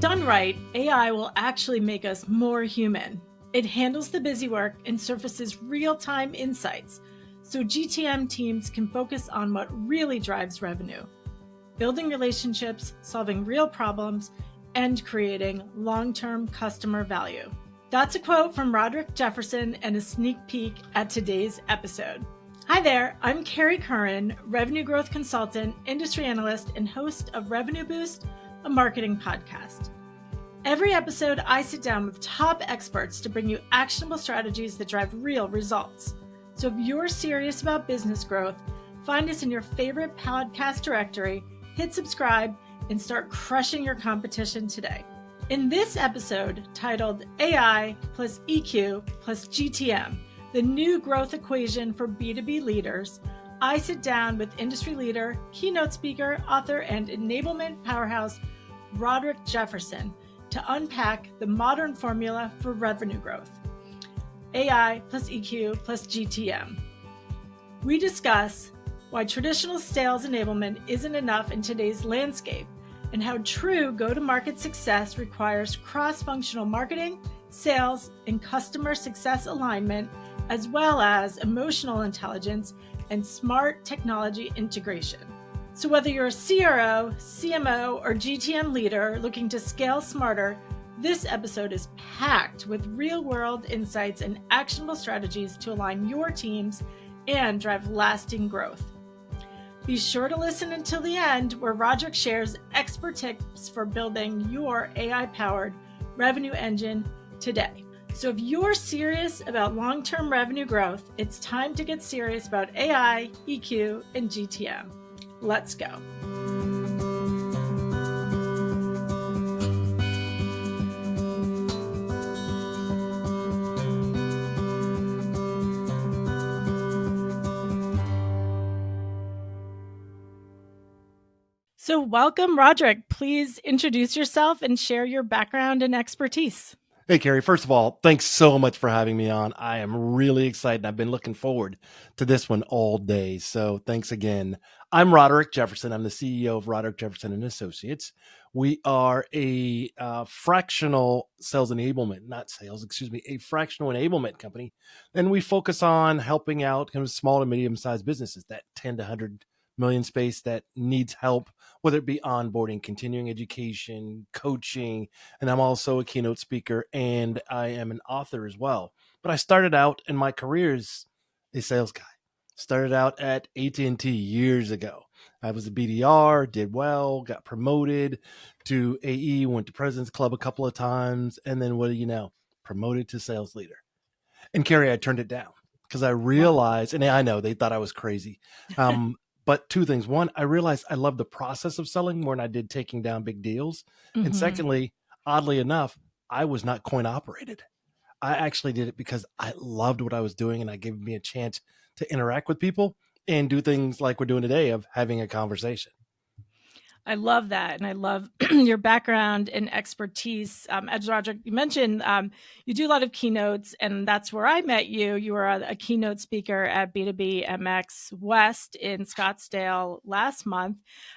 Done right, AI will actually make us more human. It handles the busy work and surfaces real-time insights, so GTM teams can focus on what really drives revenue, building relationships, solving real problems, and creating long-term customer value. That's a quote from Roderick Jefferson and a sneak peek at today's episode. Hi there, I'm Kerry Curran, revenue growth consultant, industry analyst, and host of Revenue Boost, a marketing podcast. Every episode, I sit down with top experts to bring you actionable strategies that drive real results. So if you're serious about business growth, find us in your favorite podcast directory, hit subscribe, and start crushing your competition today. In this episode, titled AI plus EQ plus GTM, the new growth equation for B2B leaders, I sit down with industry leader, keynote speaker, author, and enablement powerhouse, Roderick Jefferson, to unpack the modern formula for revenue growth. AI plus EQ plus GTM. We discuss why traditional sales enablement isn't enough in today's landscape and how true go-to-market success requires cross-functional marketing, sales, and customer success alignment, as well as emotional intelligence and smart technology integration. So whether you're a CRO, CMO, or GTM leader looking to scale smarter, this episode is packed with real-world insights and actionable strategies to align your teams and drive lasting growth. Be sure to listen until the end, where Roderick shares expert tips for building your AI-powered revenue engine today. So if you're serious about long-term revenue growth, it's time to get serious about AI, EQ, and GTM. Let's go. So welcome, Roderick. Please introduce yourself and share your background and expertise. Hey, Kerry. First of all, thanks so much for having me on. I am really excited. I've been looking forward to this one all day. So thanks again. I'm Roderick Jefferson. I'm the CEO of Roderick Jefferson and Associates. We are a fractional sales enablement, a fractional enablement company. And we focus on helping out kind of small to medium-sized businesses, that 10 to 100 million space that needs help, whether it be onboarding, continuing education, coaching, and I'm also a keynote speaker and I am an author as well. But I started out in my career as a sales guy. Started out at AT&T years ago. I was a BDR, did well, got promoted to AE, went to President's Club a couple of times, and then what do you know? Promoted to sales leader. And Kerry, I turned it down because I realized, and I know they thought I was crazy. But two things. One, I realized I love the process of selling more than I did taking down big deals. Mm-hmm. And secondly, oddly enough, I was not coin operated. I actually did it because I loved what I was doing and it gave me a chance to interact with people and do things like we're doing today of having a conversation. I love that. And I love your background and expertise. As Roderick, you mentioned, you do a lot of keynotes, and that's where I met you. You were a keynote speaker at B2B MX West in Scottsdale last month.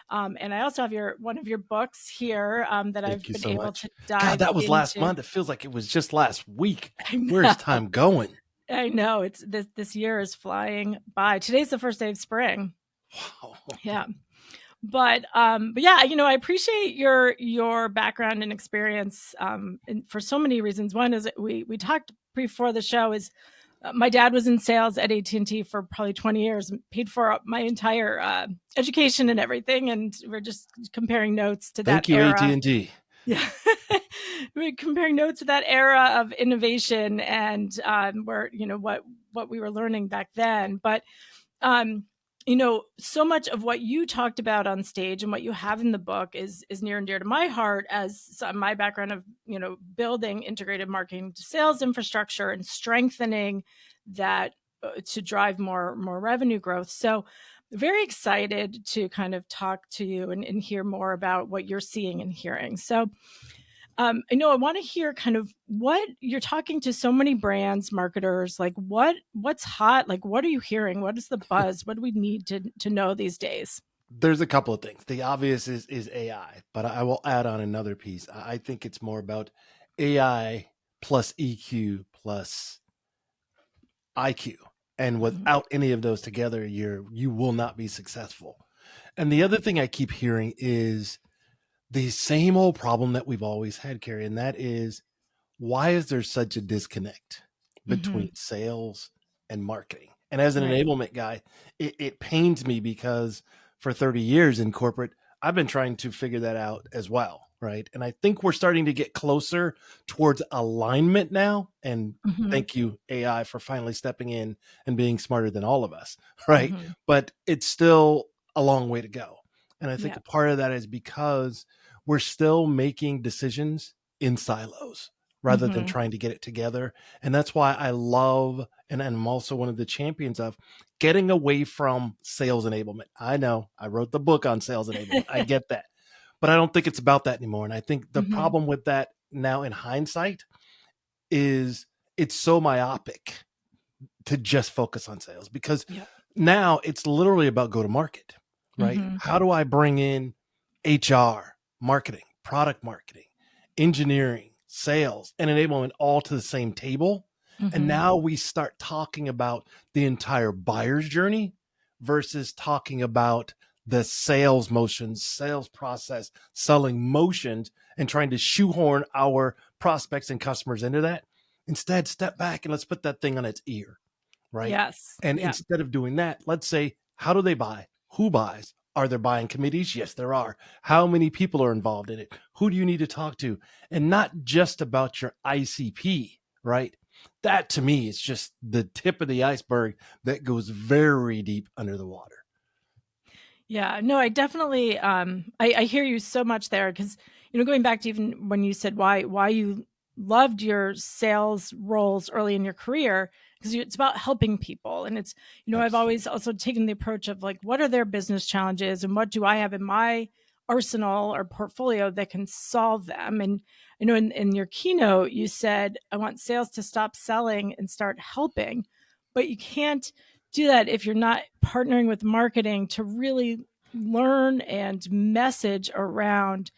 And I also have one of your books here that I've been able to dive into. God, that was last month. It feels like it was just last week. Where's time going? I know. It's this year is flying by. Today's the first day of spring. Wow. Yeah. But yeah, I appreciate your background and experience and for so many reasons. One is that we talked before the show is my dad was in sales at AT&T for probably 20 years and paid for my entire education and everything. And we're just comparing notes to that era. Thank you, AT&T. Yeah. We're comparing notes to that era of innovation and where, what we were learning back then. But so much of what you talked about on stage and what you have in the book is near and dear to my heart as my background of, building integrated marketing to sales infrastructure and strengthening that to drive more revenue growth. So very excited to kind of talk to you and hear more about what you're seeing and hearing. So I want to hear kind of what you're talking to so many brands, marketers, like what's hot, like what are you hearing? What is the buzz? What do we need to know these days? There's a couple of things. The obvious is AI, but I will add on another piece. I think it's more about AI plus EQ plus IQ. And Mhm. without any of those together, you will not be successful. And the Yeah. other thing I keep hearing is the same old problem that we've always had, Kerry, and that is, why is there such a disconnect Hmm. between sales and marketing? And as an Right. enablement guy, it pains me because for 30 years in corporate, I've been trying to figure that out as well. Right. And I think we're starting to get closer towards alignment now. And Hmm. thank you, AI, for finally stepping in and being smarter than all of us. Right. Hmm. But it's still a long way to go. And I think Yeah. a part of that is because we're still making decisions in silos rather than Hmm. trying to get it together. And that's why I love, and I'm also one of the champions of getting away from sales enablement. I know I wrote the book on sales enablement. I get that. But I don't think it's about that anymore. And I think the Hmm. problem with that now in hindsight is it's so myopic to just focus on sales, because Yeah. now it's literally about go to market, right? Hmm. How do I bring in HR, marketing, product marketing, engineering, sales, and enablement all to the same table? And Hmm. now we start talking about the entire buyer's journey versus talking about the sales motions, sales process, selling motions, and trying to shoehorn our prospects and customers into that. Instead, step back and let's put that thing on its ear, right? Yes. And Yeah. instead of doing that, let's say, how do they buy? Who buys? Are there buying committees? Yes, there are. How many people are involved in it? Who do you need to talk to? And not just about your ICP, right? That to me is just the tip of the iceberg that goes very deep under the water. Yeah, no, I definitely I hear you so much there because going back to even when you said why you loved your sales roles early in your career because it's about helping people and it's I've Absolutely. always also taken the approach of like what are their business challenges and what do I have in my arsenal or portfolio that can solve them. And I know in your keynote you said I want sales to stop selling and start helping, but you can't do that if you're not partnering with marketing to really learn and message around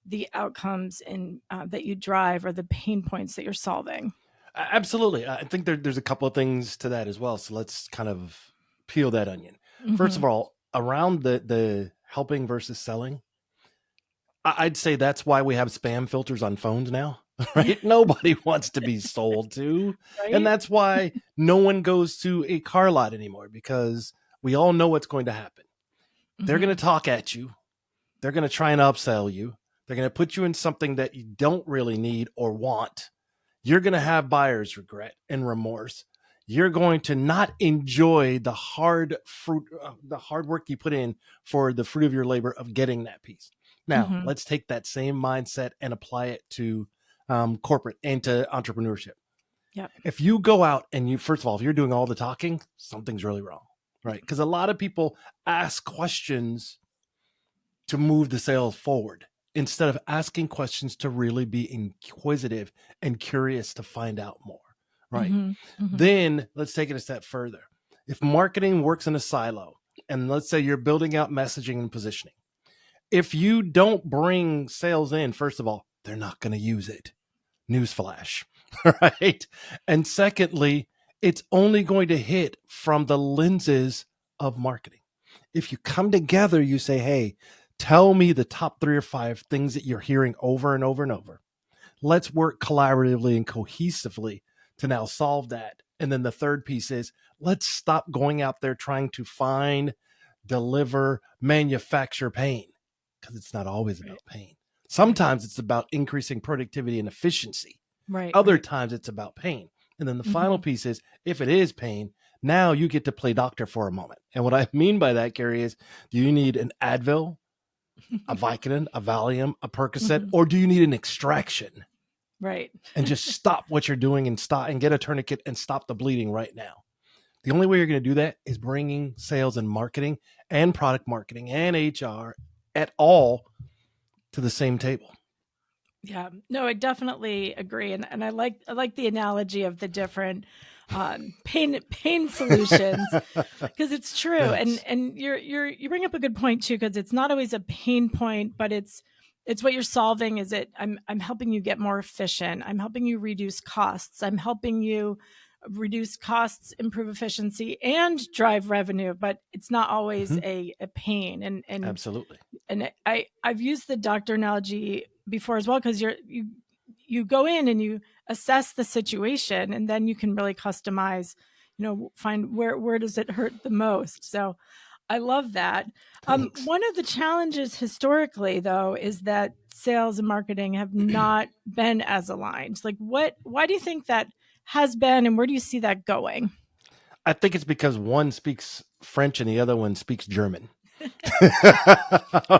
the outcomes and that you drive or the pain points that you're solving. Absolutely. I think there's a couple of things to that as well. So let's kind of peel that onion. First Hmm. of all, around the helping versus selling, I'd say that's why we have spam filters on phones now, Yeah. right? Nobody wants to be sold to. And Right. that's why no one goes to a car lot anymore, because we all know what's going to happen. They're going Hmm. to talk at you, they're going to try and upsell you, they're going to put you in something that you don't really need or want. You're going to have buyer's regret and remorse. You're going to not enjoy the hard fruit, the hard work you put in for the fruit of your labor of getting that piece. Now, Hmm. let's take that same mindset and apply it to corporate and to entrepreneurship. Yep. If you go out and you, first of all, if you're doing all the talking, something's really wrong, right? Because a lot of people ask questions to move the sales forward instead of asking questions to really be inquisitive and curious to find out more, right? Hmm. Hmm. Then let's take it a step further. If marketing works in a silo, and let's say you're building out messaging and positioning, if you don't bring sales in, first of all, they're not going to use it. Newsflash, right? And secondly, it's only going to hit from the lenses of marketing. If you come together, you say, hey, tell me the top 3 or 5 things that you're hearing over and over and over. Let's work collaboratively and cohesively to now solve that. And then the third piece is, let's stop going out there trying to find, deliver, manufacture pain, because it's not always Right. about pain. Right. Sometimes it's about increasing productivity and efficiency. Right. Other Right. times it's about pain. And then the final Hmm. piece is, if it is pain, now you get to play doctor for a moment. And what I mean by that, Gary, is, do you need an Advil, a Vicodin, a Valium, a Percocet, Hmm. or do you need an extraction? Right. And just stop what you're doing and stop and get a tourniquet and stop the bleeding right now. The only way you're going to do that is bringing sales and marketing and product marketing and HR at all to the same table. Yeah, no, I definitely agree, and I like the analogy of the different pain solutions, because it's true. Thanks. And you bring up a good point too, because it's not always a pain point, but it's what you're solving. Is it I'm helping you get more efficient. I'm helping you reduce costs. I'm helping you reduce costs, improve efficiency, and drive revenue. But it's not always Mhm. a pain. Absolutely. And I've used the doctor analogy before as well, because you go in and you assess the situation, and then you can really customize, find where does it hurt the most. So I love that. Thanks. One of the challenges historically, though, is that sales and marketing have not been as aligned. Like, why do you think that has been, and where do you see that going? I think it's because one speaks French and the other one speaks German.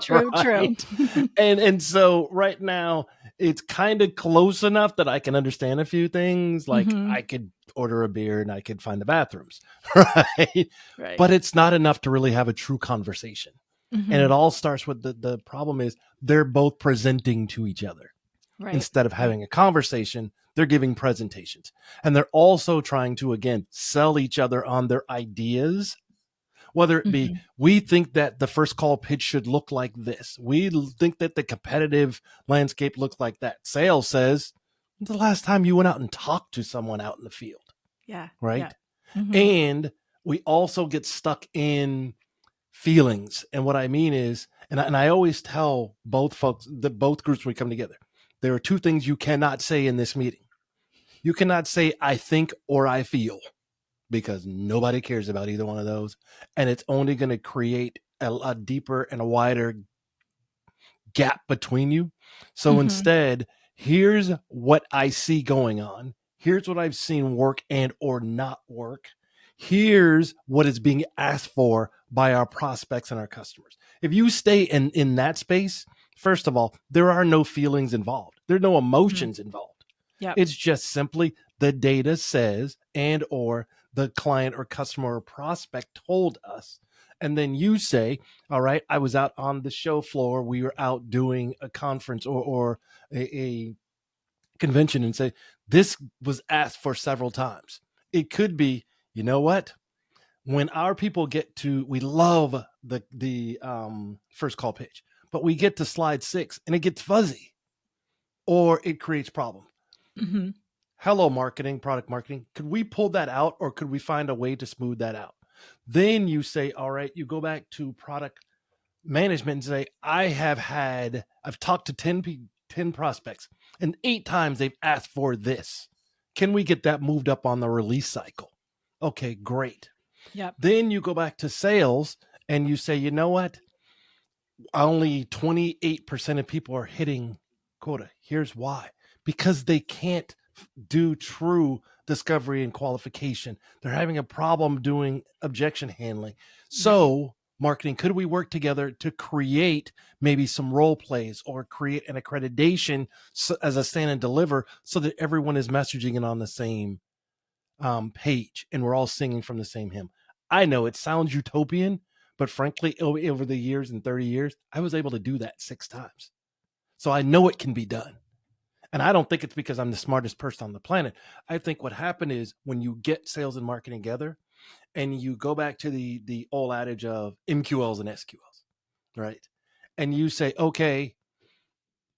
True, true. Right. And so right now it's kind of close enough that I can understand a few things. Like Mm-hmm. I could order a beer and I could find the bathrooms. Right. Right. But it's not enough to really have a true conversation. And Mm-hmm. it all starts with the problem is they're both presenting to each other. Right. Instead of having a conversation, they're giving presentations. And they're also trying to, again, sell each other on their ideas, whether it be, Mm-hmm. we think that the first call pitch should look like this. We think that the competitive landscape looks like that. Sales says, the last time you went out and talked to someone out in the field, Yeah. right? Yeah. Mm-hmm. And we also get stuck in feelings. And what I mean is, and I always tell both folks, that both groups, when we come together, there are two things you cannot say in this meeting. You cannot say, I think or I feel, because nobody cares about either one of those. And it's only going to create a deeper and a wider gap between you. So Mm-hmm. instead, here's what I see going on. Here's what I've seen work and or not work. Here's what is being asked for by our prospects and our customers. If you stay in that space, first of all, there are no feelings involved. There are no emotions involved. Yep. It's just simply the data says and or the client or customer or prospect told us. And then you say, all right, I was out on the show floor. We were out doing a conference or a convention, and say, this was asked for several times. It could be, you know what? When our people get to, we love the first call pitch, but we get to slide 6 and it gets fuzzy or it creates problems. Mm-hmm. Hello, marketing, product marketing. Could we pull that out or could we find a way to smooth that out? Then you say, all right, you go back to product management and say, I've talked to 10 prospects and 8 times they've asked for this. Can we get that moved up on the release cycle? Okay, great. Yep. Then you go back to sales and you say, you know what? Only 28% of people are hitting quota. Here's why. Because they can't do true discovery and qualification. They're having a problem doing objection handling. So, marketing, could we work together to create maybe some role plays or create an accreditation as a stand and deliver so that everyone is messaging it on the same page and we're all singing from the same hymn? I know it sounds utopian, but frankly, over the years and 30 years, I was able to do that 6 times. So I know it can be done. And I don't think it's because I'm the smartest person on the planet. I think what happened is when you get sales and marketing together and you go back to the old adage of MQLs and SQLs, right? And you say, okay,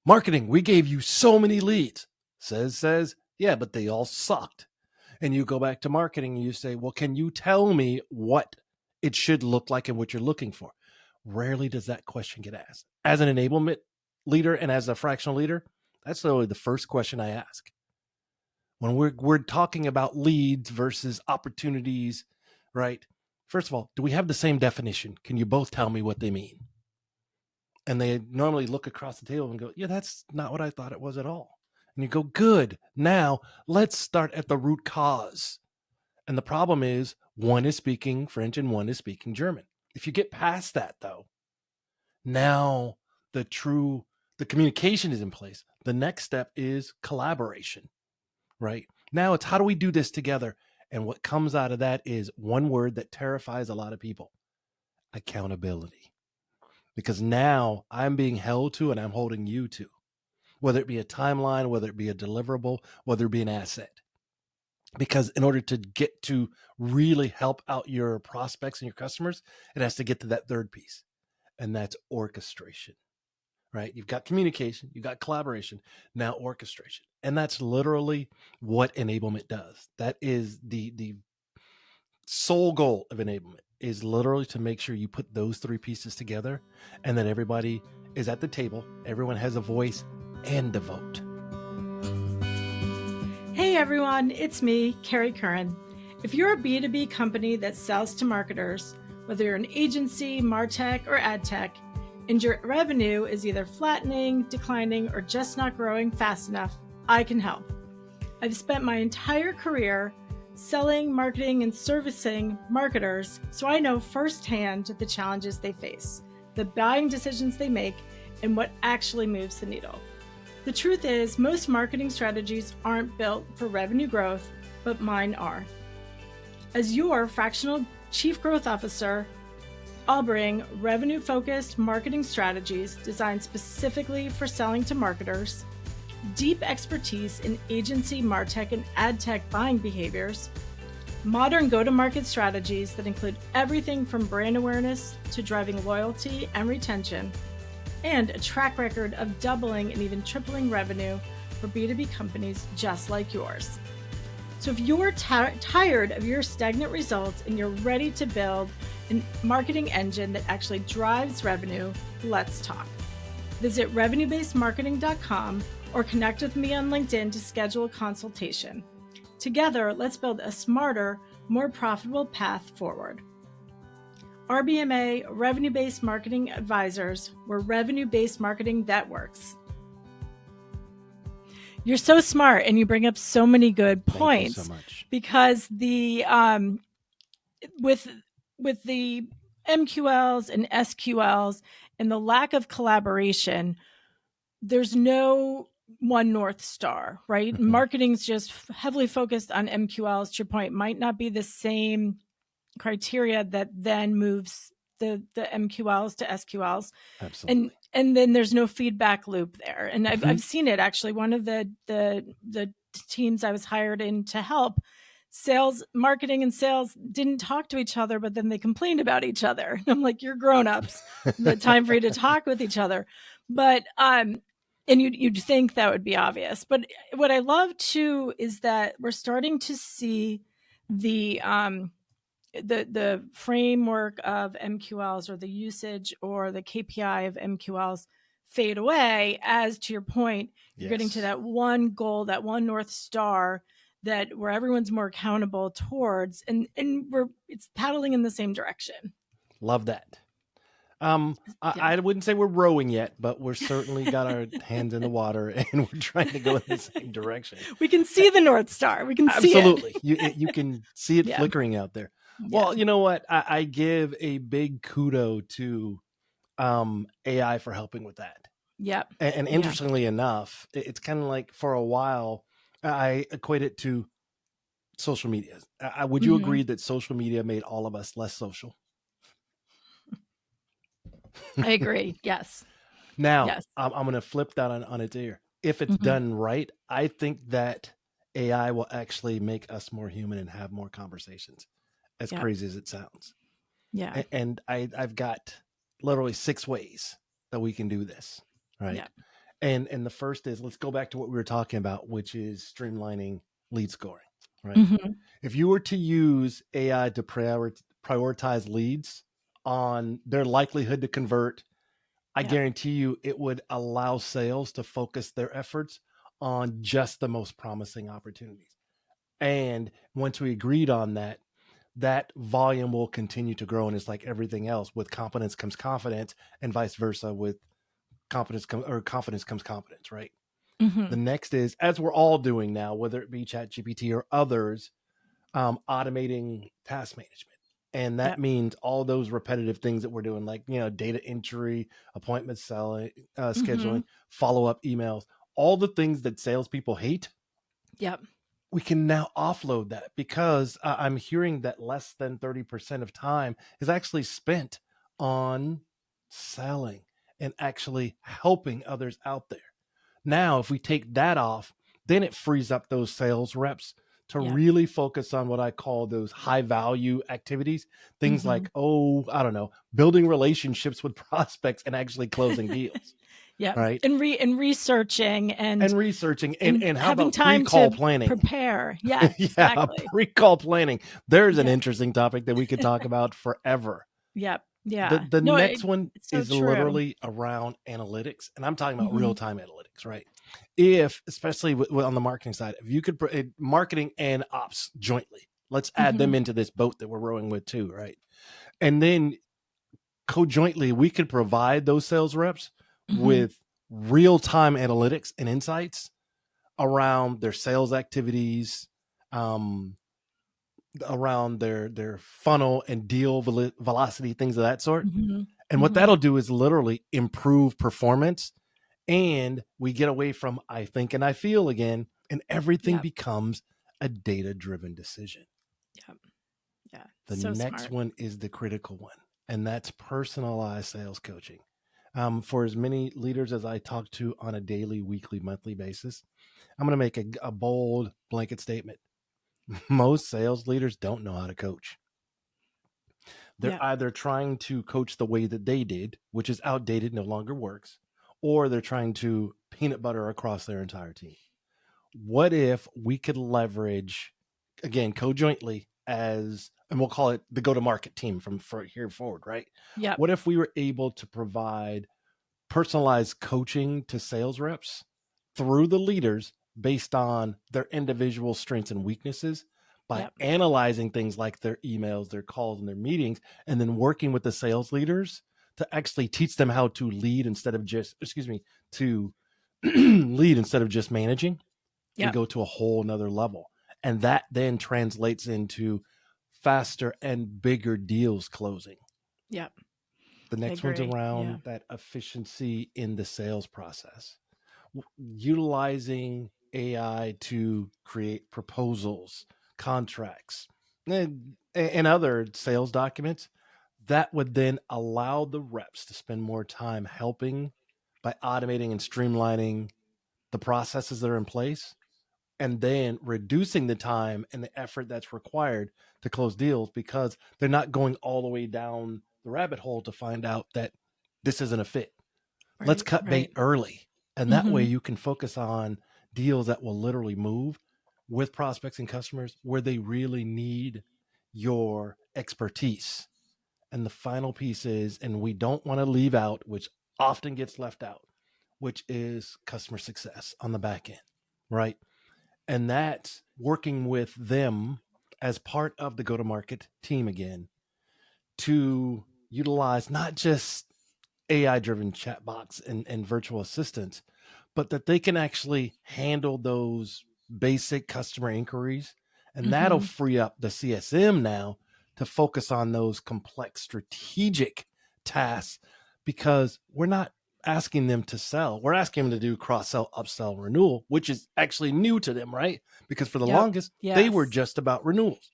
marketing, we gave you so many leads. Says, yeah, but they all sucked. And you go back to marketing and you say, well, can you tell me what it should look like and what you're looking for? Rarely does that question get asked. As an enablement leader and as a fractional leader, that's literally the first question I ask. When we're talking about leads versus opportunities, right? First of all, do we have the same definition? Can you both tell me what they mean? And they normally look across the table and go, yeah, that's not what I thought it was at all. And you go, good. Now let's start at the root cause. And the problem is one is speaking French and one is speaking German. If you get past that, though, now the communication is in place. The next step is collaboration, right? Now it's how do we do this together? And what comes out of that is one word that terrifies a lot of people: accountability. Because now I'm being held to and I'm holding you to, whether it be a timeline, whether it be a deliverable, whether it be an asset. because in order to get to really help out your prospects and your customers, it has to get to that third piece, and that's orchestration. Right? You've got communication, you've got collaboration, now orchestration. And that's literally what enablement does. That is the sole goal of enablement, is literally to make sure you put those three pieces together and that everybody is at the table, everyone has a voice and a vote. Hey everyone, it's me, Kerry Curran. If you're a B2B company that sells to marketers, whether you're an agency, MarTech, or AdTech, and your revenue is either flattening, declining, or just not growing fast enough, I can help. I've spent my entire career selling, marketing, and servicing marketers, so I know firsthand the challenges they face, the buying decisions they make, and what actually moves the needle. The truth is, most marketing strategies aren't built for revenue growth, but mine are. As your fractional Chief Growth Officer, I'll bring revenue-focused marketing strategies designed specifically for selling to marketers, deep expertise in agency, MarTech, and AdTech buying behaviors, modern go-to-market strategies that include everything from brand awareness to driving loyalty and retention, and a track record of doubling and even tripling revenue for B2B companies just like yours. So if you're tired of your stagnant results and you're ready to build a marketing engine that actually drives revenue, let's talk. Visit revenuebasedmarketing.com or connect with me on LinkedIn to schedule a consultation. Together, let's build a smarter, more profitable path forward. RBMA, Revenue-Based Marketing Advisors, we're revenue-based marketing that works. You're so smart and you bring up so many good points. Thank you so much. Because the with the MQLs and SQLs and the lack of collaboration, there's no one North Star, right? Mm-hmm. Marketing's just heavily focused on MQLs. To your point, might not be the same criteria that then moves the MQLs to SQLs. Absolutely. And then there's no feedback loop there. And I've seen it actually. One of the teams I was hired in to help, sales, marketing and sales didn't talk to each other, but then they complained about each other. And I'm like, you're grown-ups. The time for you to talk with each other. But and you'd think that would be obvious. But what I love too is that we're starting to see the framework of MQLs or the usage or the KPI of MQLs fade away, as to your point, you're getting to that one goal, that one North Star that where everyone's more accountable towards, and it's paddling in the same direction. Love that. I wouldn't say we're rowing yet, but we're certainly got our hands in the water and we're trying to go in the same direction. We can see the North Star. We can see it. Absolutely. You can see it flickering out there. Well, you know what? I give a big kudo to AI for helping with that. Yep. And interestingly enough, it's kind of like for a while, I equate it to social media. Would you agree that social media made all of us less social? I agree. Yes. Now, I'm going to flip that on its ear. If it's done right, I think that AI will actually make us more human and have more conversations, as crazy as it sounds. Yeah. And I've got literally 6 ways that we can do this, right? Yeah. And the first is, let's go back to what we were talking about, which is streamlining lead scoring, right? If you were to use AI to prioritize leads on their likelihood to convert, I guarantee you it would allow sales to focus their efforts on just the most promising opportunities. And once we agreed on that, that volume will continue to grow. And it's like everything else, with competence comes confidence, and vice versa. With confidence comes confidence, right? The next is, as we're all doing now, whether it be ChatGPT or others, automating task management. And that means all those repetitive things that we're doing, like, data entry, appointment selling, scheduling, follow-up emails, all the things that salespeople hate. Yep. We can now offload that, because I'm hearing that less than 30% of time is actually spent on selling and actually helping others out there. Now, if we take that off, then it frees up those sales reps to Yep. really focus on what I call those high value activities. Things Mhm. like, I don't know, building relationships with prospects and actually closing deals, Yep. right? And researching And researching and and how having about time pre-call to planning? prepare. Yes, Yeah, exactly. pre-call planning. There's an Yeah. interesting topic that we could talk about forever. Yep. The Yeah. the No, next one it's so is true. literally around analytics, and I'm talking about Mhm. real-time analytics, right? If, especially on the marketing side, if you could marketing and ops jointly, let's add them Mhm. into this boat that we're rowing with too, right? And then co-jointly, we could provide those sales reps Mhm. with real-time analytics and insights around their sales activities, um, around their funnel and deal velocity, things of that sort. Mhm. And what Mhm. that'll do is literally improve performance, and we get away from I think and I feel again, and everything Yep. becomes a data-driven decision. Yep. Yeah. The So next smart. one is the critical one, and that's personalized sales coaching. For as many leaders as I talk to on a daily, weekly, monthly basis, I'm going to make a bold blanket statement. Most sales leaders don't know how to coach. They're Yep. either trying to coach the way that they did, which is outdated, no longer works, or they're trying to peanut butter across their entire team. What if we could leverage, again, co-jointly and we'll call it the go-to-market team from for here forward, right? Yep. What if we were able to provide personalized coaching to sales reps through the leaders based on their individual strengths and weaknesses by Yep. analyzing things like their emails, their calls, and their meetings, and then working with the sales leaders to actually teach them how to lead instead of just, to lead instead of just managing. We Yep. go to a whole nother level. And that then translates into faster and bigger deals closing. Yep. The I next one's agree. Yeah. around that efficiency in the sales process, utilizing AI to create proposals, contracts, and other sales documents that would then allow the reps to spend more time helping by automating and streamlining the processes that are in place, and then reducing the time and the effort that's required to close deals because they're not going all the way down the rabbit hole to find out that this isn't a fit. Let's Right. cut Right. bait early. And that way Mhm. you can focus on deals that will literally move with prospects and customers where they really need your expertise. And the final piece is, and we don't want to leave out, which often gets left out, which is customer success on the back end, right? And that's working with them as part of the go to market team again to utilize not just AI driven chatbots and virtual assistants, but that they can actually handle those basic customer inquiries. And that'll Mhm. free up the CSM now to focus on those complex strategic tasks because we're not asking them to sell. We're asking them to do cross sell, upsell, renewal, which is actually new to them, right? Because for the Yep. longest, they were Yes. just about renewals.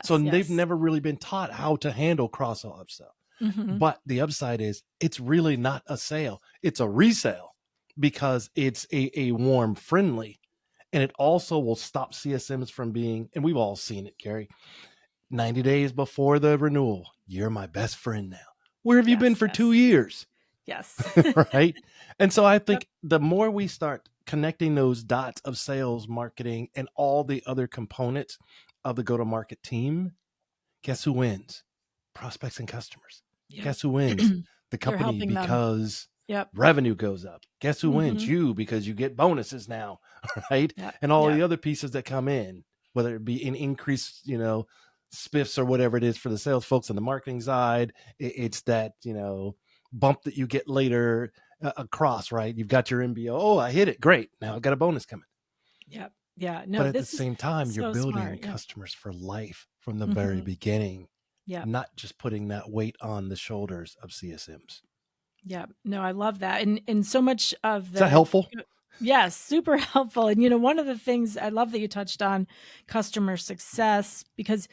So Yes. they've Yes. never really been taught how to handle cross sell, upsell. Mhm. But the upside is it's really not a sale. It's a resale because it's a warm, friendly. And it also will stop CSMs from being, and we've all seen it, Kerry, 90 days before the renewal. You're my best friend now. Where have you been Yes. for 2 Yes. years? Yes. Right. And so I Yep. think the more we start connecting those dots of sales, marketing, and all the other components of the go to market team, guess who wins? Prospects and customers. Yep. Guess who wins? The You're company, helping them. because Yep. revenue goes up. Guess who wins? Mhm. You, because you get bonuses now, right? Yep. And all Yep. the other pieces that come in, whether it be an increase, spiffs or whatever it is for the sales folks on the marketing side. It's that, bump that you get later across, right? You've got your MBO. Oh, I hit it. Great. Now I've got a bonus coming. Yep. Yeah. But No, at the this is same time, you're so building smart. Yep. customers for life from the very Mhm. beginning, Yep. not just putting that weight on the shoulders of CSMs. Yep. No, I love that. And so much of Is that the helpful? yes, super helpful. And one of the things I love that you touched on customer success, because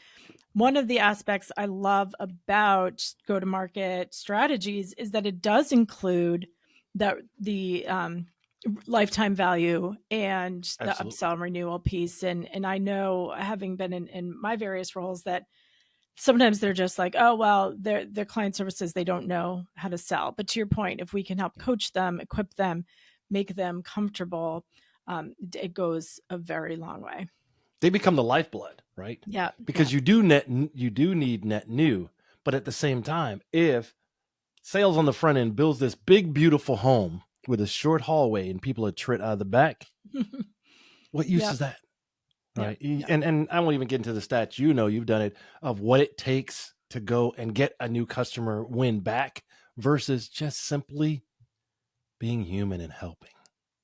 one of the aspects I love about go to market strategies is that it does include the lifetime value and the Absolutely. upsell and renewal piece. And I know, having been in my various roles, that sometimes they're just like, oh, well, their client services, they don't know how to sell. But to your point, if we can help coach them, equip them, make them comfortable, it goes a very long way. They become the lifeblood, right? Yeah. Because you do need net new, but at the same time, if sales on the front end builds this big, beautiful home with a short hallway and people are tripped out of the back, what use Yep. is that? Yep. Right. Yep. And I won't even get into the stats. You've done it, of what it takes to go and get a new customer win back versus just simply being human and helping.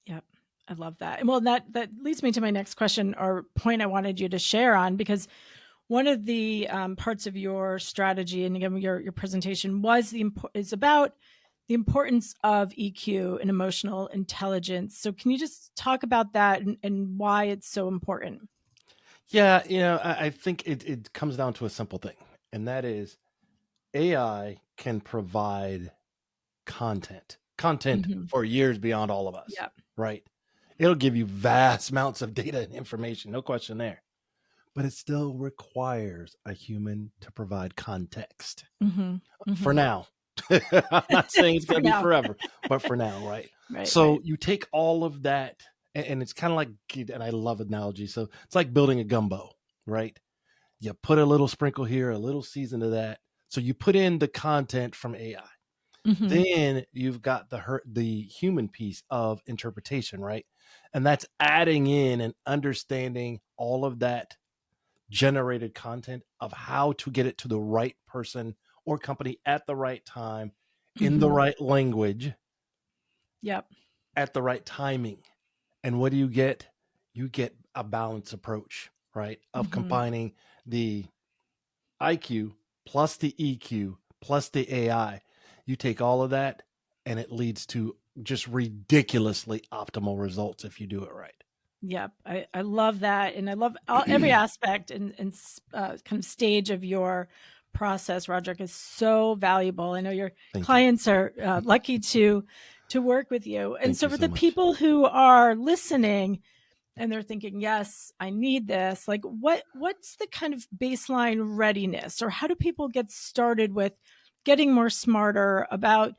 Yep. I love that. And well, that leads me to my next question or point I wanted you to share on, because one of the parts of your strategy, and again, your presentation was is about the importance of EQ and emotional intelligence. So can you just talk about that and why it's so important? Yeah, I think it comes down to a simple thing, and that is AI can provide content Hmm. for years beyond all of us, Yeah. right? It'll give you vast amounts of data and information, no question there. But it still requires a human to provide context Hmm. for Hmm. now. I'm not saying it's For going to be now. forever, but for now, right? Right. So Right. you take all of that, and it's kind of like, and I love analogy. So it's like building a gumbo, right? You put a little sprinkle here, a little season of that. So you put in the content from AI. Hmm. Then you've got the human piece of interpretation, right? And that's adding in and understanding all of that generated content of how to get it to the right person or company at the right time, in the Hmm. right language, Yep. at the right timing. And what do you get? You get a balanced approach, right? Of Hmm. combining the IQ plus the EQ plus the AI. You take all of that and it leads to just ridiculously optimal results if you do it right. Yep. I love that. And I love every aspect and kind of stage of your process, Roderick, is so valuable. I know your Thank you. clients are lucky to work with you. And Thank so you for so the much. people who are listening and they're thinking, yes, I need this, like what's the kind of baseline readiness, or how do people get started with getting more smarter about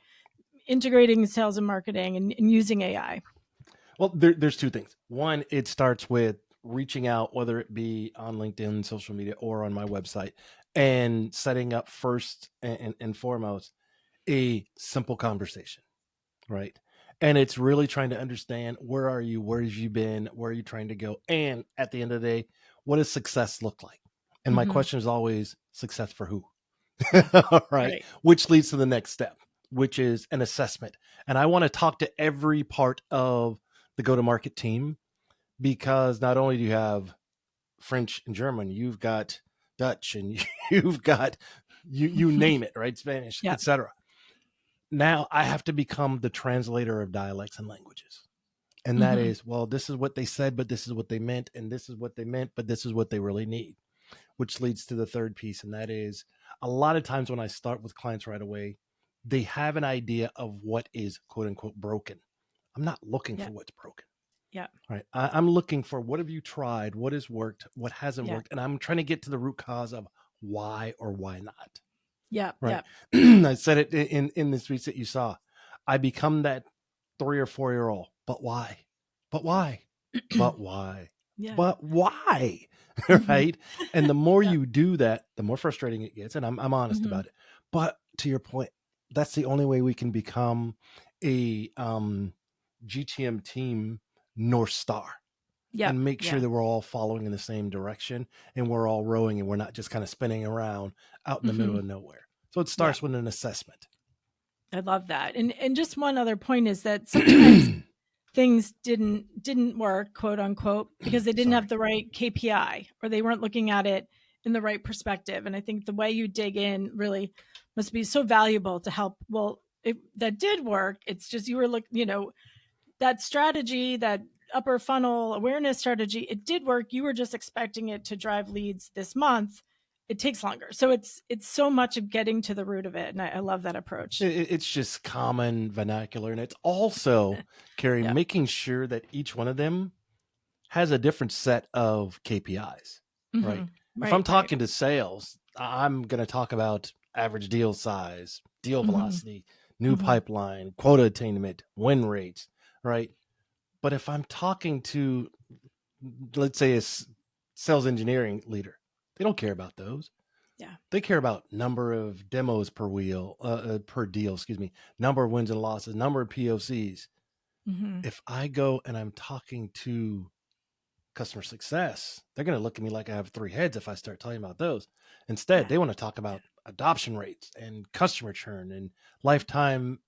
integrating sales and marketing and using AI? Well, there's two things. One, it starts with reaching out, whether it be on LinkedIn, social media, or on my website, and setting up first and foremost a simple conversation, right? And it's really trying to understand, where are you? Where have you been? Where are you trying to go? And at the end of the day, what does success look like? And my Hmm. question is always, success for who? Yeah. Right. Right. Which leads to the next step, which is an assessment. And I want to talk to every part of the go to market team, because not only do you have French and German, you've got Dutch, and you've got you name it, right? Spanish, Yeah. etc. Now I have to become the translator of dialects and languages. And that Hmm. is, well, this is what they said, but this is what they meant, and this is what they meant, but this is what they really need. Which leads to the third piece, and that is, a lot of times when I start with clients right away, they have an idea of what is quote unquote broken. I'm not looking Yeah. for what's broken. Yeah. Right. I'm looking for, what have you tried? What has worked? What hasn't Yeah. worked? And I'm trying to get to the root cause of why or why not. Yeah. Right. Yeah. I said it in the tweets that you saw. I become that 3 or 4 year old. But why? But why? But why? Yeah. But why? Hmm. Right. And the more Yeah. you do that, the more frustrating it gets. And I'm honest Hmm. about it. But to your point, that's the only way we can become a GTM team North Star, Yep. and make sure Yeah. that we're all following in the same direction, and we're all rowing, and we're not just kind of spinning around out in the middle Hmm. of nowhere. So it Yeah. starts with an assessment. I love that. And just one other point is that sometimes things didn't work, quote unquote, because they didn't have Sorry. the right KPI, or they weren't looking at it in the right perspective. And I think the way you dig in really must be so valuable to help. Well, that did work. It's just you were that strategy, that upper funnel awareness strategy, it did work. You were just expecting it to drive leads this month, it takes longer. So it's so much of getting to the root of it. And I love that approach. It's just common vernacular. And it's also, Kerry, Yeah. making sure that each one of them has a different set of KPIs, right? If I'm talking to sales, I'm going to talk about average deal size, deal velocity, new pipeline, quota attainment, win rates, right? But if I'm talking to, let's say, a sales engineering leader, they don't care about those. Yeah. They care about number of demos per deal, number of wins and losses, number of POCs. If I go and I'm talking to customer success, they're going to look at me like I have three heads if I start talking about those. Instead, they want to talk about adoption rates and customer churn and lifetime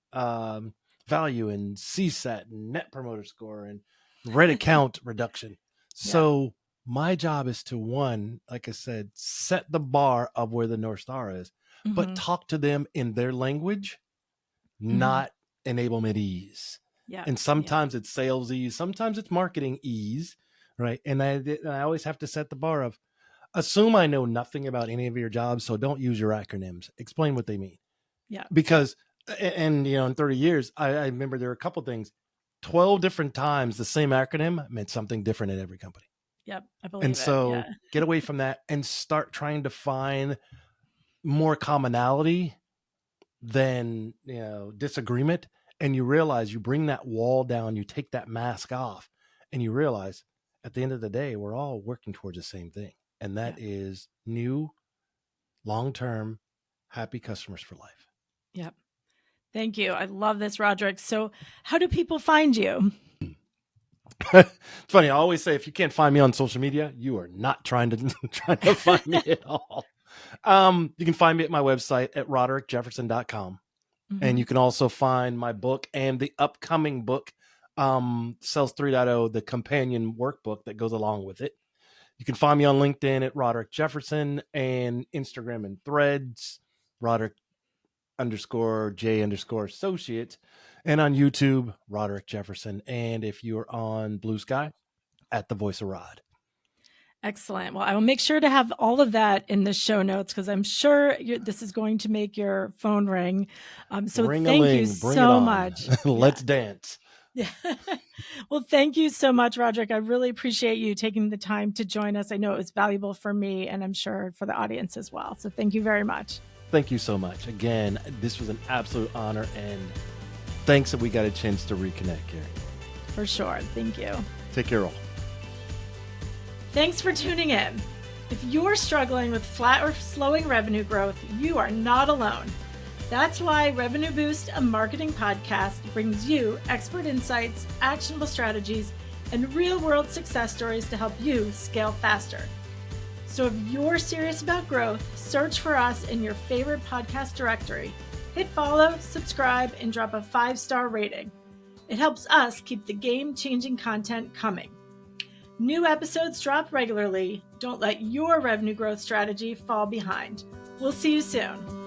value and CSAT and net promoter score and Reddit count reduction. So my job is to, one, like I said, set the bar of where the North Star is, but talk to them in their language, not enablement ease. Yeah. And sometimes it's sales ease, sometimes it's marketing ease, right? And I always have to set the bar of, assume I know nothing about any of your jobs, so don't use your acronyms. Explain what they mean. Yeah. Because, and in 30 years, I remember there were a couple of things. 12 different times the same acronym meant something different in every company. Yep, I believe it. And so get away from that and start trying to find more commonality than disagreement. And you realize you bring that wall down, you take that mask off, and you realize at the end of the day, we're all working towards the same thing. And that is new, long-term, happy customers for life. Yep. Thank you. I love this, Roderick. So how do people find you? It's funny. I always say, if you can't find me on social media, you are not trying to find me at all. You can find me at my website at roderickjefferson.com. And you can also find my book and the upcoming book, Sales 3.0, the companion workbook that goes along with it. You can find me on LinkedIn at Roderick Jefferson and Instagram and Threads, Roderick_J_associate, and on YouTube, Roderick Jefferson. And if you're on Blue Sky, at The Voice of Rod. Excellent. Well, I will make sure to have all of that in the show notes, because I'm sure this is going to make your phone ring. So thank you so much. Let's dance. Yeah. Well, thank you so much, Roderick. I really appreciate you taking the time to join us. I know it was valuable for me, and I'm sure for the audience as well. So thank you very much. Thank you so much. Again, this was an absolute honor, and thanks that we got a chance to reconnect, Kerry. For sure. Thank you. Take care, all. Thanks for tuning in. If you're struggling with flat or slowing revenue growth, you are not alone. That's why Revenue Boost, a marketing podcast, brings you expert insights, actionable strategies, and real-world success stories to help you scale faster. So if you're serious about growth, search for us in your favorite podcast directory. Hit follow, subscribe, and drop a 5-star rating. It helps us keep the game-changing content coming. New episodes drop regularly. Don't let your revenue growth strategy fall behind. We'll see you soon.